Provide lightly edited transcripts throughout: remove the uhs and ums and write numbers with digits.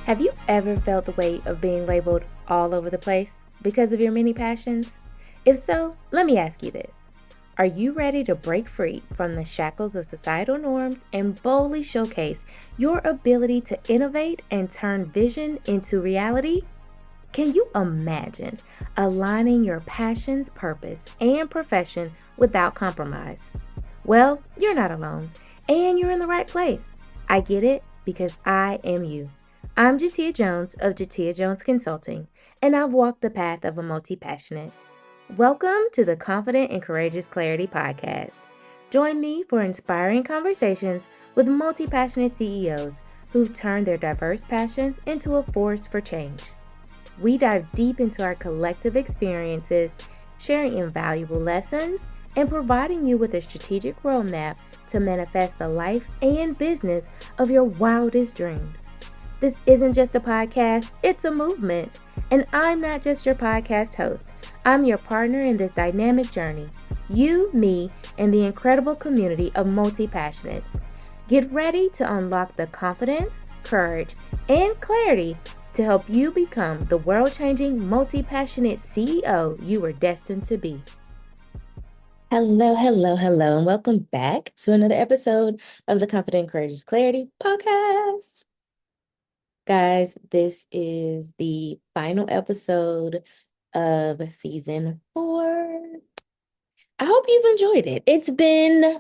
Have you ever felt the weight of being labeled all over the place because of your many passions? If so, let me ask you this. Are you ready to break free from the shackles of societal norms and boldly showcase your ability to innovate and turn vision into reality? Can you imagine aligning your passions, purpose, and profession without compromise? Well, you're not alone, and you're in the right place. I get it because I am you. I'm Jateya Jones of Jateya Jones Consulting, and I've walked the path of a multi-passionate. Welcome to the Confident and Courageous Clarity Podcast. Join me for inspiring conversations with multi-passionate CEOs who've turned their diverse passions into a force for change. We dive deep into our collective experiences, sharing invaluable lessons, and providing you with a strategic roadmap to manifest the life and business of your wildest dreams. This isn't just a podcast, it's a movement. And I'm not just your podcast host, I'm your partner in this dynamic journey. You, me, and the incredible community of multi-passionates. Get ready to unlock the confidence, courage, and clarity to help you become the world-changing, multi-passionate CEO you were destined to be. Hello, hello, hello, and welcome back to another episode of the Confident Courageous Clarity Podcast. Guys, this is the final episode of season 4. I hope you've enjoyed it. It's been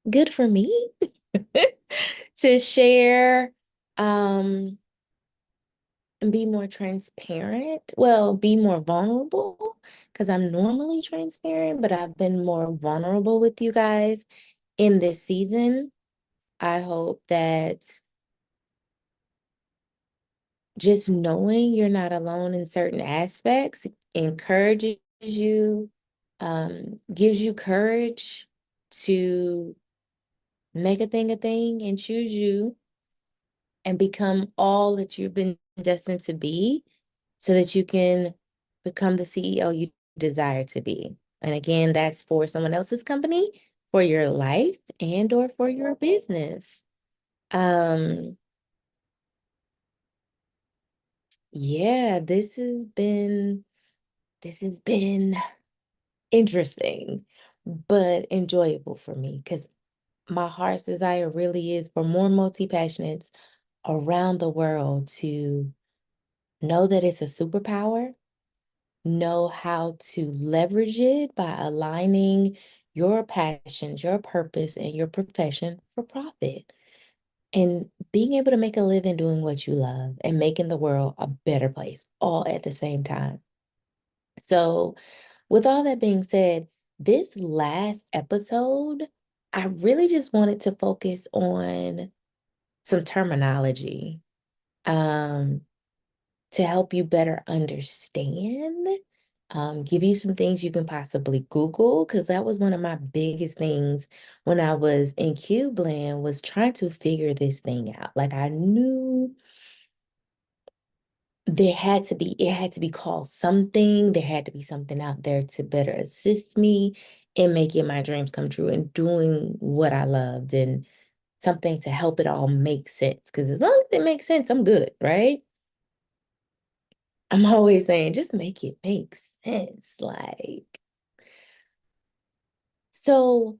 good for me to share and be more transparent. Well, be more vulnerable because I'm normally transparent, but I've been more vulnerable with you guys in this season. I hope that just knowing you're not alone in certain aspects encourages you, gives you courage to make a thing and choose you and become all that you've been destined to be so that you can become the CEO you desire to be. And again, that's for someone else's company, for your life, and or for your business. Yeah, this has been interesting, but enjoyable for me because my heart's desire really is for more multi-passionates around the world to know that it's a superpower, know how to leverage it by aligning your passions, your purpose, and your profession for profit. And being able to make a living doing what you love and making the world a better place all at the same time. So, with all that being said, this last episode, I really just wanted to focus on some terminology um, to help you better understand, give you some things you can possibly Google, because that was one of my biggest things when I was in Cubeland was trying to figure this thing out. Like I knew it had to be called something. There had to be something out there to better assist me in making my dreams come true and doing what I loved and something to help it all make sense. Because as long as it makes sense, I'm good, right? I'm always saying, just make it make sense. So,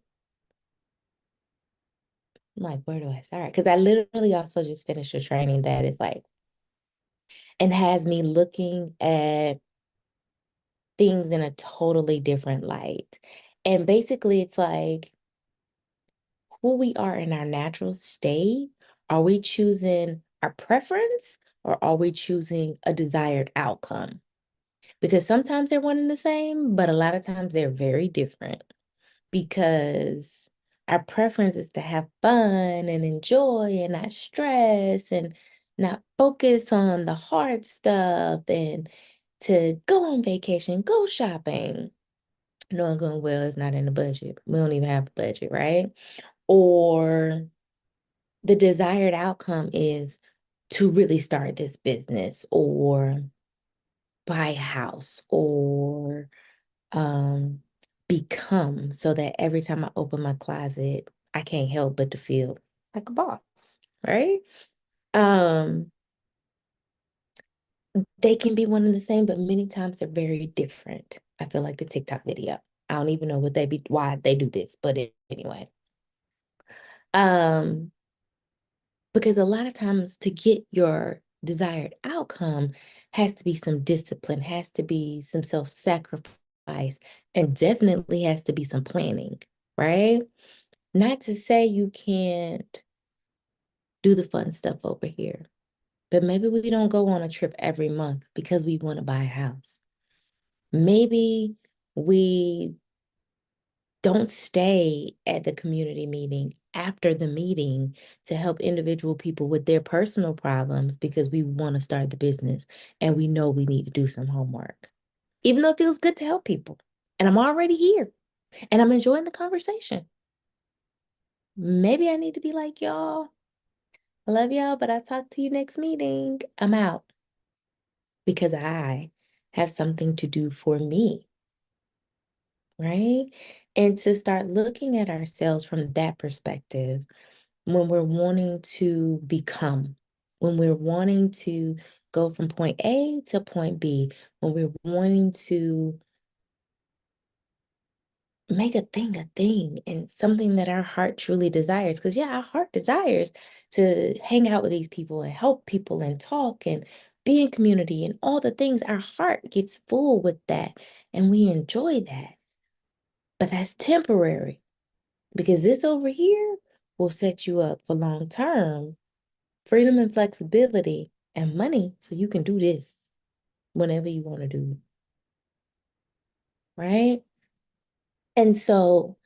like, where do I start? Because I literally also just finished a training that is like, and has me looking at things in a totally different light. And basically, it's like who we are in our natural state. Are we choosing our preference or are we choosing a desired outcome? Because sometimes they're one and the same, but a lot of times they're very different because our preference is to have fun and enjoy and not stress and not focus on the hard stuff and to go on vacation, go shopping. Knowing going well is not in the budget. We don't even have a budget, right? Or the desired outcome is to really start this business or buy a house or become so that every time I open my closet, I can't help but to feel like a boss, right? Um, they can be one and the same, but many times they're very different. I feel like the TikTok video. I don't even know why they do this, but anyway. Um, because a lot of times to get your desired outcome has to be some discipline, has to be some self-sacrifice, and definitely has to be some planning, right? Not to say you can't do the fun stuff over here, but maybe we don't go on a trip every month because we want to buy a house. Maybe we don't stay at the community meeting after the meeting to help individual people with their personal problems because we want to start the business and we know we need to do some homework. Even though it feels good to help people. And I'm already here and I'm enjoying the conversation. Maybe I need to be like, y'all, I love y'all, but I'll talk to you next meeting. I'm out because I have something to do for me, right? And to start looking at ourselves from that perspective when we're wanting to become, when we're wanting to go from point A to point B, when we're wanting to make a thing and something that our heart truly desires. Because, yeah, our heart desires to hang out with these people and help people and talk and be in community and all the things. Our heart gets full with that and we enjoy that. But that's temporary because this over here will set you up for long term freedom and flexibility and money so you can do this whenever you want to do it, right? And so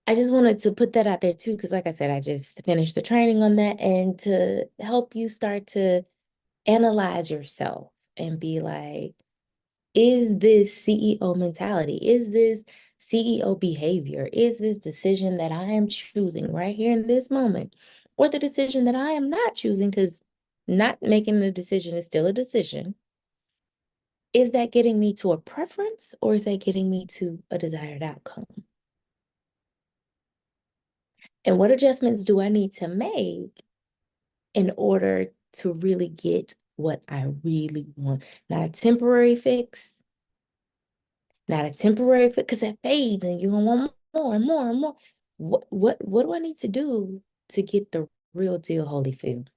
I just wanted to put that out there too, because like I said, I just finished the training on that and to help you start to analyze yourself and be like, is this CEO mentality? Is this CEO behavior? Is this decision that I am choosing right here in this moment? Or the decision that I am not choosing, because not making a decision is still a decision. Is that getting me to a preference or is that getting me to a desired outcome? And what adjustments do I need to make in order to really get what I really want? Not a temporary fix, not a temporary fix, because it fades and you're gonna want more and more and more. What do I need to do to get the real deal Holyfield?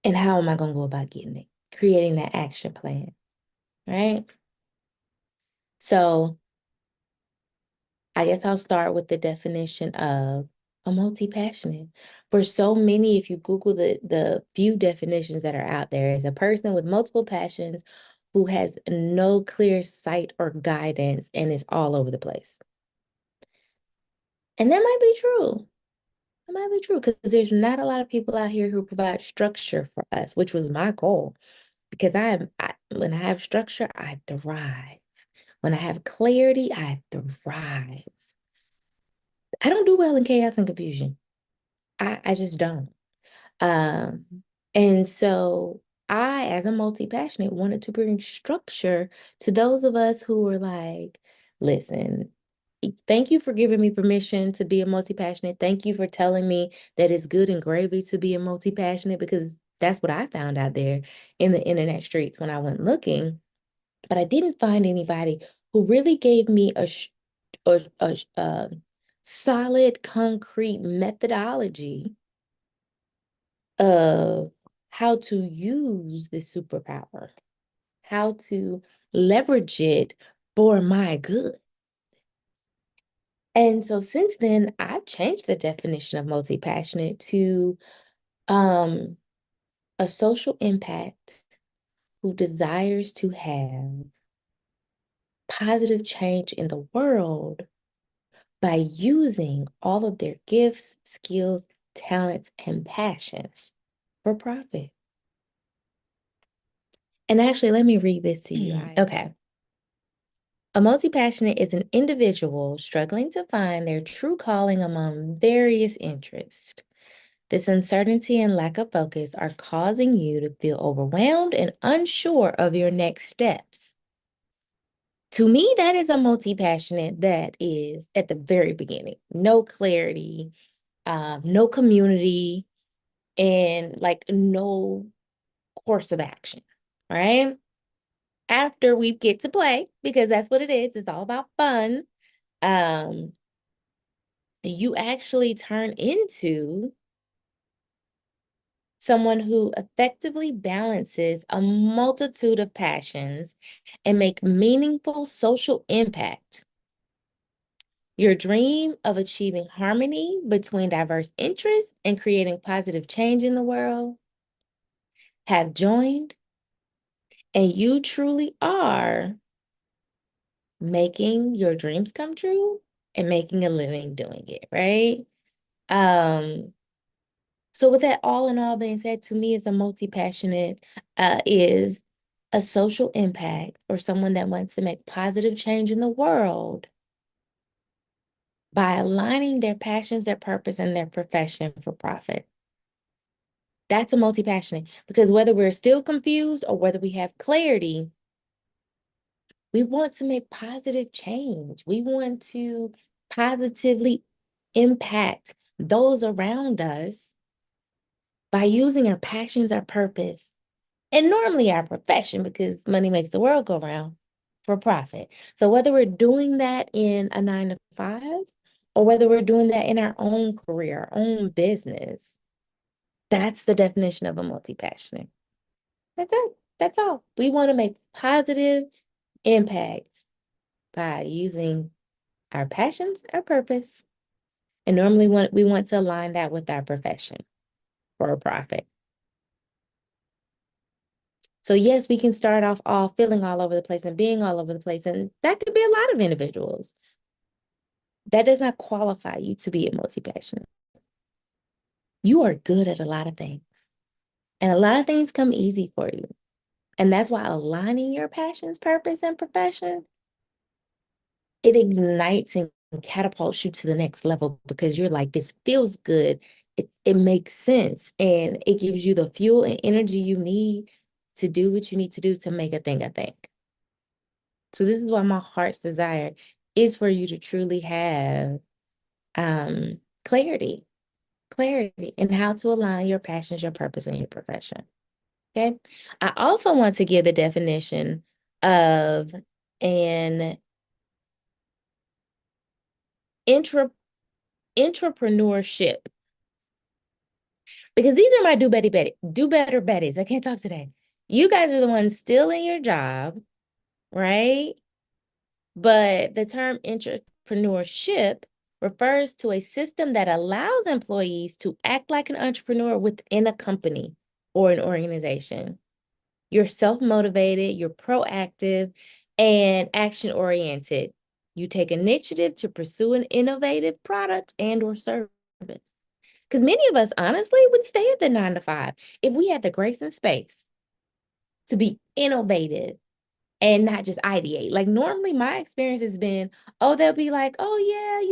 And how am I gonna go about getting it? Creating that action plan, right? So I guess I'll start with the definition of a multi-passionate. For so many, if you Google the few definitions that are out there, is a person with multiple passions who has no clear sight or guidance and is all over the place. And that might be true. That might be true because there's not a lot of people out here who provide structure for us, which was my goal. Because when I have structure, I thrive. When I have clarity, I thrive. I don't do well in chaos and confusion. I just don't. Um, and so I, as a multi-passionate, wanted to bring structure to those of us who were like, listen, thank you for giving me permission to be a multi-passionate. Thank you for telling me that it's good and gravy to be a multi-passionate because that's what I found out there in the internet streets when I went looking. But I didn't find anybody who really gave me a solid, concrete methodology of how to use this superpower, how to leverage it for my good. And so since then, I've changed the definition of multi-passionate to um, a social impact who desires to have positive change in the world by using all of their gifts, skills, talents, and passions for profit. And actually, let me read this to you. Right. Okay. A multi-passionate is an individual struggling to find their true calling among various interests. This uncertainty and lack of focus are causing you to feel overwhelmed and unsure of your next steps. To me, that is a multi-passionate that is at the very beginning. No clarity, no community, and like no course of action, right? After we get to play, because that's what it is, it's all about fun, um, you actually turn into someone who effectively balances a multitude of passions and make meaningful social impact. Your dream of achieving harmony between diverse interests and creating positive change in the world have joined, and you truly are making your dreams come true and making a living doing it, right? Um, so with that all in all being said, to me, as a multi-passionate is a social impact or someone that wants to make positive change in the world by aligning their passions, their purpose, and their profession for profit. That's a multi-passionate, because whether we're still confused or whether we have clarity, we want to make positive change. We want to positively impact those around us by using our passions, our purpose, and normally our profession, because money makes the world go round, for profit. So whether we're doing that in a 9 to 5 or whether we're doing that in our own career, our own business, that's the definition of a multi-passionate. That's it. That's all. We want to make positive impact by using our passions, our purpose, and normally we want to align that with our profession for a profit. So yes, we can start off all feeling all over the place and being all over the place, and that could be a lot of individuals. That does not qualify you to be a multi-passionate. You are good at a lot of things, and a lot of things come easy for you. And that's why aligning your passions, purpose, and profession, it ignites and catapults you to the next level, because you're like, this feels good. It makes sense, and it gives you the fuel and energy you need to do what you need to do to make a thing a thing. So this is why my heart's desire is for you to truly have clarity in how to align your passions, your purpose, and your profession. Okay. I also want to give the definition of an intrapreneurship, because these are my do better betties. I can't talk today. You guys are the ones still in your job, right? But the term entrepreneurship refers to a system that allows employees to act like an entrepreneur within a company or an organization. You're self-motivated, you're proactive, and action-oriented. You take initiative to pursue an innovative product and or service. Because many of us, honestly, would stay at the 9 to 5 if we had the grace and space to be innovative and not just ideate. Like normally my experience has been, oh, they'll be like, oh yeah,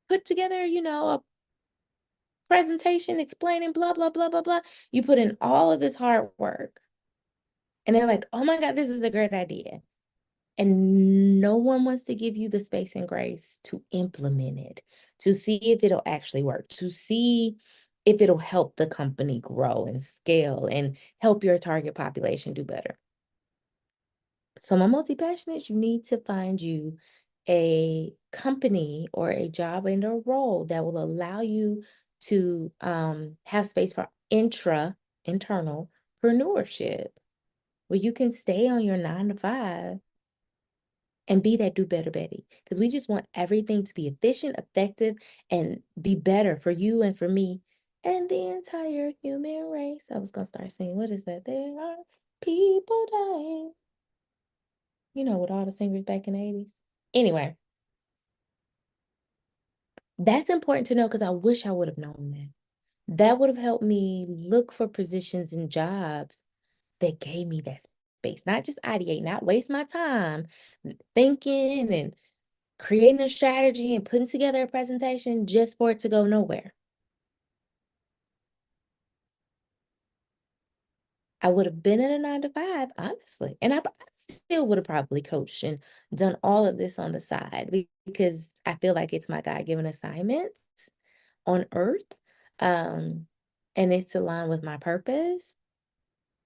put together, a presentation explaining blah, blah, blah, blah, blah. You put in all of this hard work and they're like, oh my God, this is a great idea. And no one wants to give you the space and grace to implement it, to see if it'll actually work, to see if it'll help the company grow and scale and help your target population do better. So my multi-passionates, you need to find you a company or a job and a role that will allow you to have space for internal entrepreneurship, where you can stay on your 9 to 5 and be that do better Betty. Because we just want everything to be efficient, effective, and be better for you and for me and the entire human race. I was going to start singing, what is that? There are people dying. With all the singers back in the 80s. Anyway, that's important to know, because I wish I would have known that. That would have helped me look for positions and jobs that gave me that space, not just ideate, not waste my time thinking and creating a strategy and putting together a presentation just for it to go nowhere. I would have been in a 9 to 5, honestly. And I still would have probably coached and done all of this on the side, because I feel like it's my God-given assignment. on earth. Um, and it's aligned with my purpose.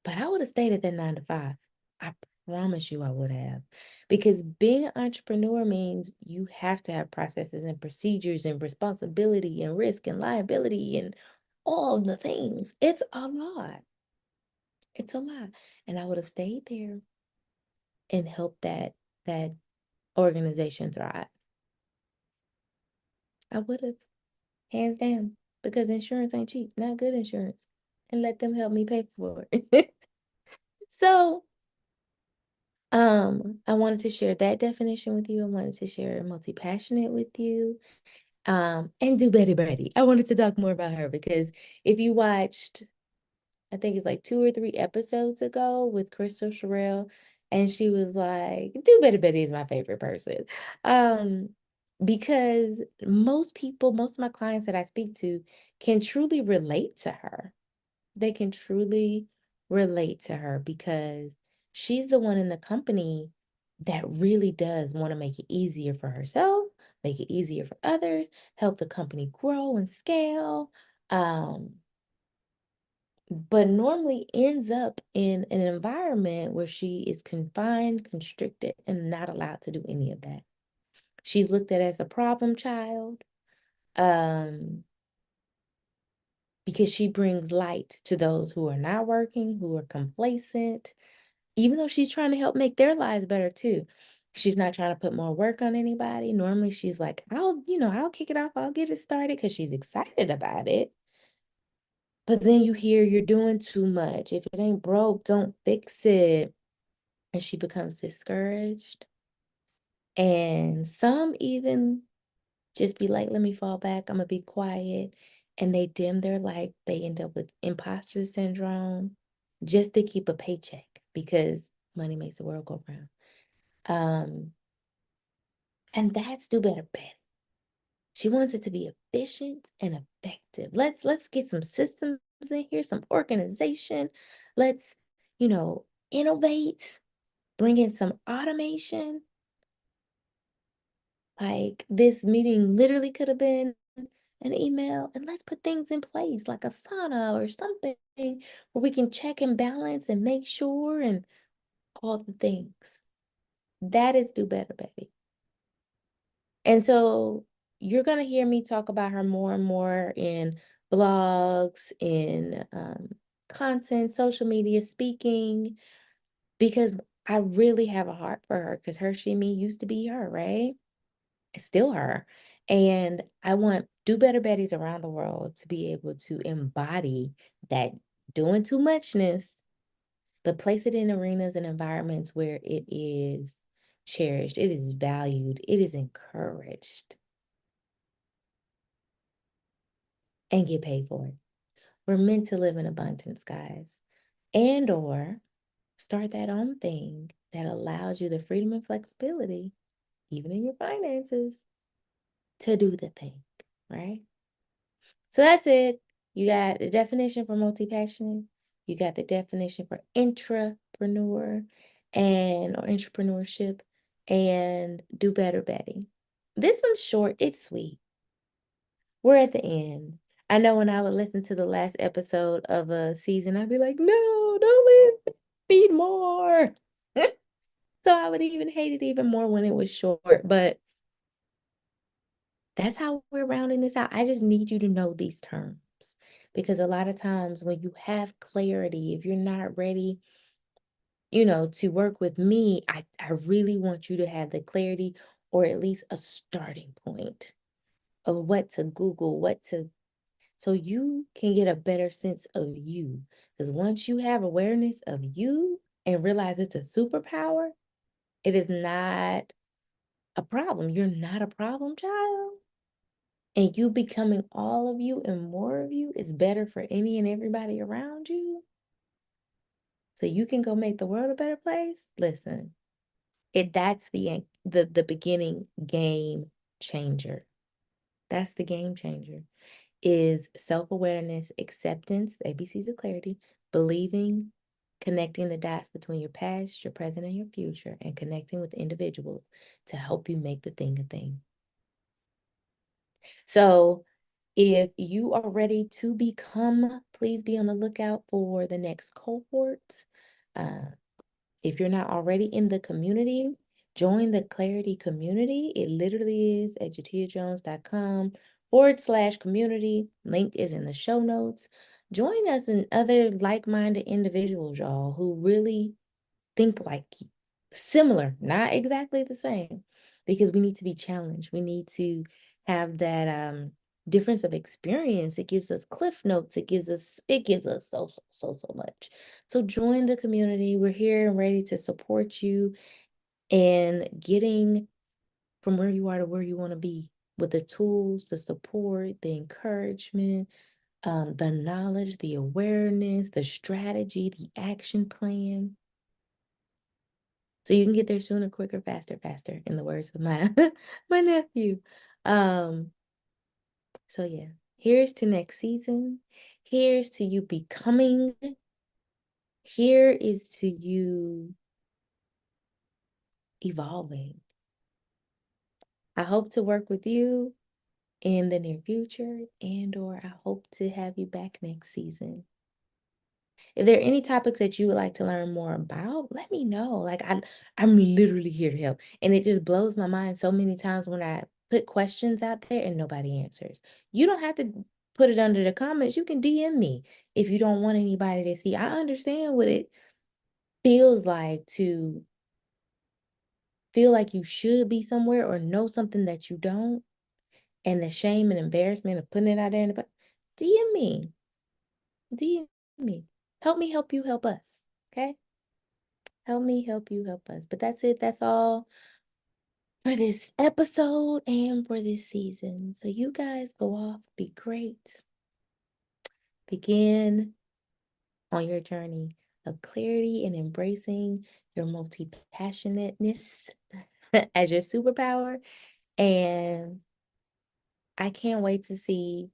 But I would have stayed at that 9 to 5. I promise you I would have. Because being an entrepreneur means you have to have processes and procedures and responsibility and risk and liability and all the things. It's a lot. It's a lot. And I would have stayed there and helped that organization thrive. I would have, hands down, because insurance ain't cheap, not good insurance. And let them help me pay for it. So I wanted to share that definition with you. I wanted to share multi-passionate with you. And do Betty Betty. I wanted to talk more about her because if you watched, I think it's like 2 or 3 episodes ago with Crystal Sherrill, and she was like, Do Betty Betty is my favorite person. Um, because most people, most of my clients that I speak to can truly relate to her. They can truly relate to her because she's the one in the company that really does want to make it easier for herself, make it easier for others, help the company grow and scale. But normally ends up in an environment where she is confined, constricted, and not allowed to do any of that. She's looked at as a problem child. Because she brings light to those who are not working, who are complacent, even though she's trying to help make their lives better too. She's not trying to put more work on anybody. Normally she's like, I'll kick it off, I'll get it started because she's excited about it. But then you hear you're doing too much. If it ain't broke, don't fix it. And she becomes discouraged. And some even just be like, let me fall back. I'm going to be quiet. And they dim their light. They end up with imposter syndrome just to keep a paycheck because money makes the world go round. And that's do better, Betty. She wants it to be efficient and effective. Let's get some systems in here, some organization. Let's, innovate, bring in some automation. Like this meeting literally could have been an email, and let's put things in place like Asana or something where we can check and balance and make sure and all the things. That is do better, Betty. And so you're going to hear me talk about her more and more in blogs, in content, social media, speaking, because I really have a heart for her because her, she, me used to be her, right? It's still her. And I want do better Betties around the world to be able to embody that doing too muchness, but place it in arenas and environments where it is cherished, it is valued, it is encouraged, and get paid for it. We're meant to live in abundance, guys. And or start that own thing that allows you the freedom and flexibility, even in your finances, to do the thing, right? So that's it. You got the definition for multi-passionate. You got the definition for intrapreneur and or entrepreneurship and do better Betty. This one's short, it's sweet. We're at the end. I know when I would listen to the last episode of a season, I'd be like, no, don't leave, feed more. So I would even hate it even more when it was short. But that's how we're rounding this out. I just need you to know these terms because a lot of times when you have clarity, if you're not ready, to work with me, I really want you to have the clarity or at least a starting point of what to Google, so you can get a better sense of you. Because once you have awareness of you and realize it's a superpower, it is not a problem. You're not a problem child. And you becoming all of you and more of you is better for any and everybody around you. So you can go make the world a better place. Listen, that's the beginning game changer. That's the game changer. Is self-awareness, acceptance, ABCs of clarity, believing, connecting the dots between your past, your present, and your future, and connecting with individuals to help you make the thing a thing. So If you are ready to become, please be on the lookout for the next cohort. Uh, if you're not already in the community, join the Clarity community. It literally is at jateyajones.com/community. Link is in the show notes. Join us and other like-minded individuals, y'all, who really think like similar, not exactly the same, because we need to be challenged. We need to have that difference of experience. It gives us cliff notes. It gives us so much. So join the community. We're here and ready to support you in getting from where you are to where you want to be with the tools, the support, the encouragement, the knowledge, the awareness, the strategy, the action plan. So you can get there sooner, quicker, faster, faster, in the words of my my nephew. Um, so yeah, here's to next season. Here's to you becoming. Here is to you evolving. I hope to work with you in the near future, or I hope to have you back next season. If there are any topics that you would like to learn more about, let me know. Like I'm literally here to help. And it just blows my mind so many times when I put questions out there and nobody answers. You don't have to put it under the comments. You can DM me if you don't want anybody to see. I understand what it feels like to feel like you should be somewhere or know something that you don't, and the shame and embarrassment of putting it out there in the DM me. DM me. Help me help you help us. Okay? Help me help you help us. But that's it. That's all for this episode and for this season. So you guys go off, be great. Begin on your journey of clarity and embracing your multi-passionateness as your superpower. And I can't wait to see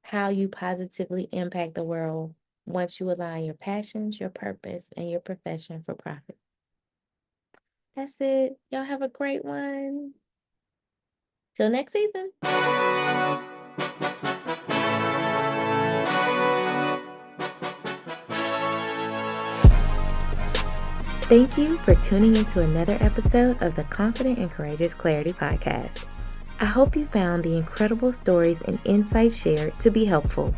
how you positively impact the world once you align your passions, your purpose, and your profession for profit. That's it. Y'all have a great one. Till next season. Thank you for tuning into another episode of the Confident and Courageous Clarity Podcast. I hope you found the incredible stories and insights shared to be helpful.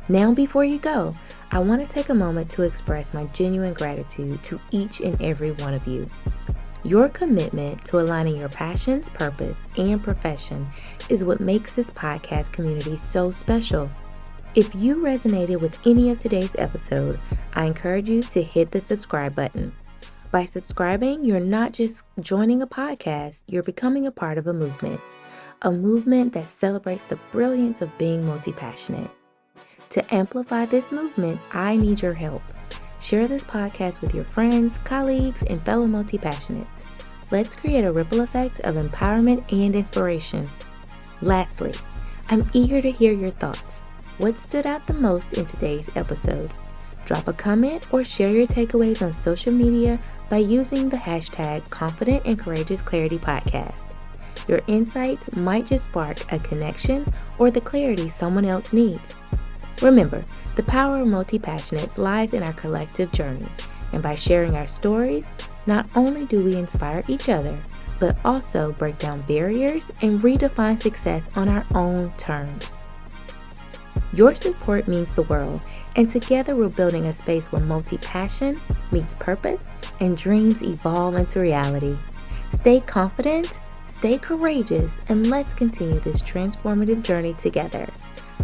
Now, before you go, I want to take a moment to express my genuine gratitude to each and every one of you. Your commitment to aligning your passions, purpose, and profession is what makes this podcast community so special. If you resonated with any of today's episode, I encourage you to hit the subscribe button. By subscribing, you're not just joining a podcast, you're becoming a part of a movement that celebrates the brilliance of being multi-passionate. To amplify this movement, I need your help. Share this podcast with your friends, colleagues, and fellow multi-passionates. Let's create a ripple effect of empowerment and inspiration. Lastly, I'm eager to hear your thoughts. What stood out the most in today's episode? Drop a comment or share your takeaways on social media by using the hashtag Confident and Courageous Clarity Podcast. Your insights might just spark a connection or the clarity someone else needs. Remember, the power of multi-passionates lies in our collective journey, and by sharing our stories, not only do we inspire each other, but also break down barriers and redefine success on our own terms. Your support means the world, and together we're building a space where multi-passion meets purpose and dreams evolve into reality. Stay confident, stay courageous, and let's continue this transformative journey together.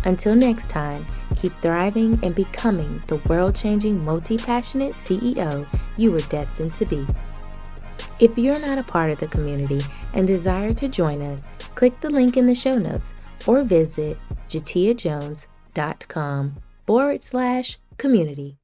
Until next time, keep thriving and becoming the world-changing multi-passionate CEO you were destined to be. If you're not a part of the community and desire to join us, click the link in the show notes or visit jateyajones.com/community.